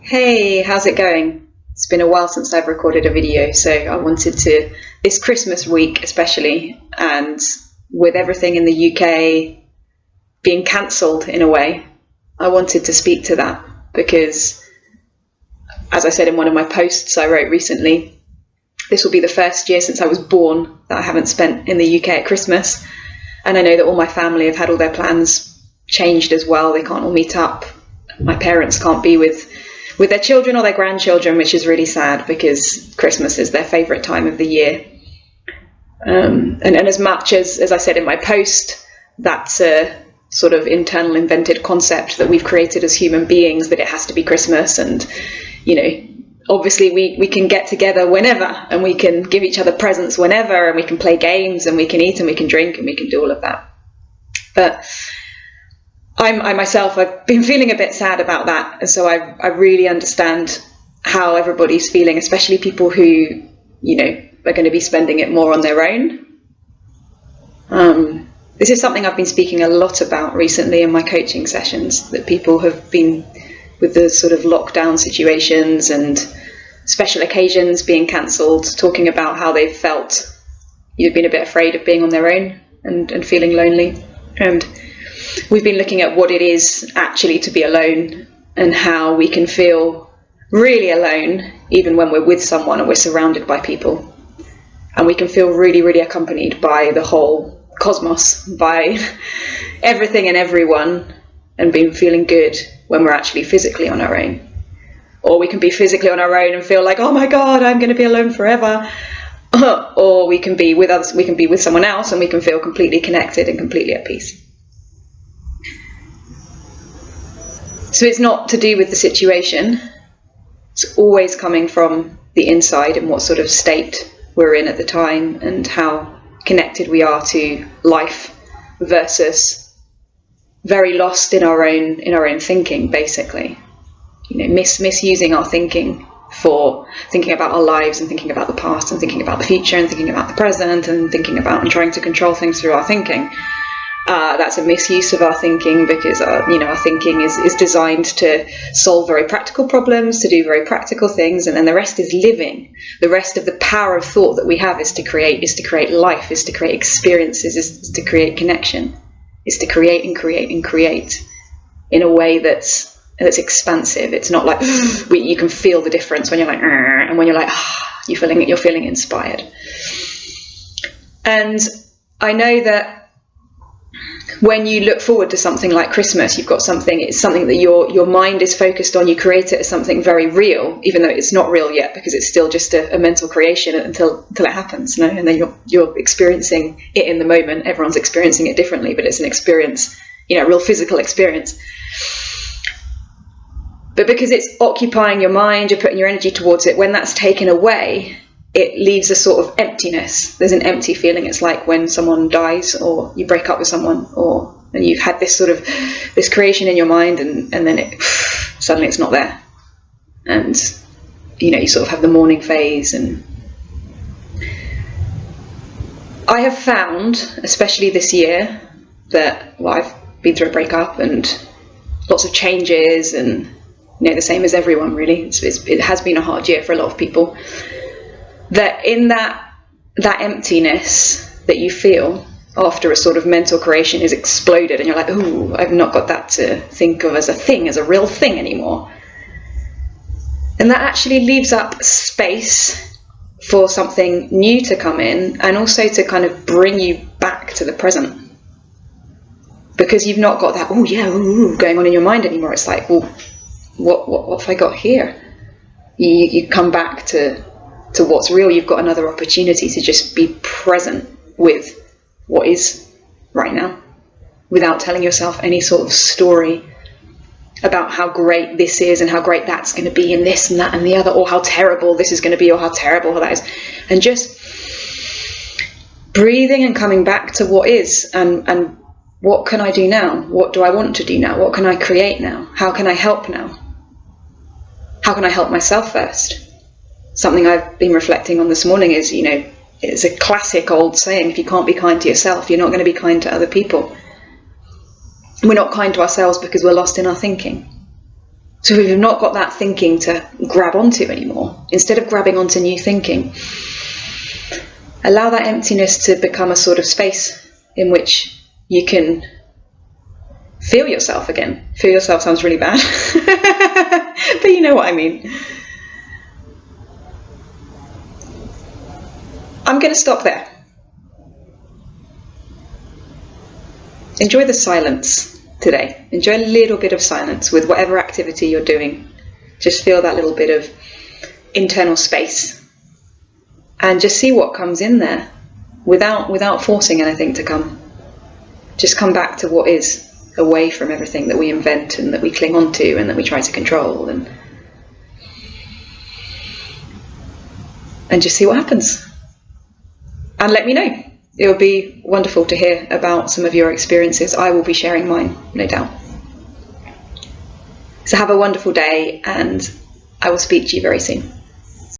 Hey, how's it going? It's been a while since I've recorded a video, so I wanted to, this Christmas week especially, and with everything in the UK being cancelled in a way, I wanted to speak to that because, as I said in one of my posts I wrote recently, this will be the first year since I was born that I haven't spent in the UK at Christmas, and I know that all my family have had all their plans changed as well. They can't all meet up. My parents can't be with their children or their grandchildren, which is really sad because Christmas is their favourite time of the year. And as much as I said in my post, that's a sort of internal invented concept that we've created as human beings, that it has to be Christmas, and obviously we can get together whenever, and we can give each other presents whenever, and we can play games, and we can eat, and we can drink, and we can do all of that. But I myself, I've been feeling a bit sad about that, and so I really understand how everybody's feeling, especially people who, are going to be spending it more on their own. This is something I've been speaking a lot about recently in my coaching sessions, that people have been with the sort of lockdown situations and special occasions being cancelled, talking about how they've felt, been a bit afraid of being on their own and feeling lonely. And we've been looking at what it is actually to be alone and how we can feel really alone even when we're with someone and we're surrounded by people. And we can feel really, really accompanied by the whole cosmos, by everything and everyone, and being feeling good when we're actually physically on our own. Or we can be physically on our own and feel like, oh my God, I'm going to be alone forever. Or we can be with others, we can be with someone else, and we can feel completely connected and completely at peace. So it's not to do with the situation. It's always coming from the inside and what sort of state we're in at the time and how connected we are to life versus very lost in our own thinking, basically. Misusing our thinking for thinking about our lives and thinking about the past and thinking about the future and thinking about the present and thinking about and trying to control things through our thinking. That's a misuse of our thinking because our thinking is designed to solve very practical problems, to do very practical things, and then the rest is living. The rest of the power of thought that we have is to create life, is to create experiences, is to create connection, is to create and create and create in a way that's expansive. It's not like you can feel the difference when you're like, and when you're like, you're feeling inspired. And I know that when you look forward to something like Christmas, it's something that your mind is focused on. You create it as something very real, even though it's not real yet, because it's still just a mental creation until it happens, and then you're experiencing it in the moment. Everyone's experiencing it differently, but it's an experience, a real physical experience. But because it's occupying your mind, you're putting your energy towards it, when that's taken away, it leaves a sort of emptiness. There's an empty feeling. It's like when someone dies or you break up with someone, and you've had this sort of this creation in your mind, and then suddenly it's not there. And you sort of have the mourning phase. And I have found, especially this year, that I've been through a breakup and lots of changes, and the same as everyone really. It has been a hard year for a lot of people. That in that emptiness that you feel after a sort of mental creation is exploded, and you're like, ooh, I've not got that to think of as a thing, as a real thing anymore. And that actually leaves up space for something new to come in, and also to kind of bring you back to the present. Because you've not got that, going on in your mind anymore. It's like, well, what have I got here? You come back to what's real. You've got another opportunity to just be present with what is right now, without telling yourself any sort of story about how great this is and how great that's going to be and this and that and the other, or how terrible this is going to be or how terrible that is. And just breathing and coming back to what is, and what can I do now? What do I want to do now? What can I create now? How can I help now? How can I help myself first? Something I've been reflecting on this morning is, it's a classic old saying, if you can't be kind to yourself, you're not going to be kind to other people. We're not kind to ourselves because we're lost in our thinking. So if you've not got that thinking to grab onto anymore, instead of grabbing onto new thinking, allow that emptiness to become a sort of space in which you can feel yourself again. Feel yourself sounds really bad, but you know what I mean. I'm going to stop there. Enjoy the silence today. Enjoy a little bit of silence with whatever activity you're doing. Just feel that little bit of internal space and just see what comes in there without forcing anything to come. Just come back to what is, away from everything that we invent and that we cling on to and that we try to control, and just see what happens. And let me know. It would be wonderful to hear about some of your experiences. I will be sharing mine, no doubt. So have a wonderful day, and I will speak to you very soon.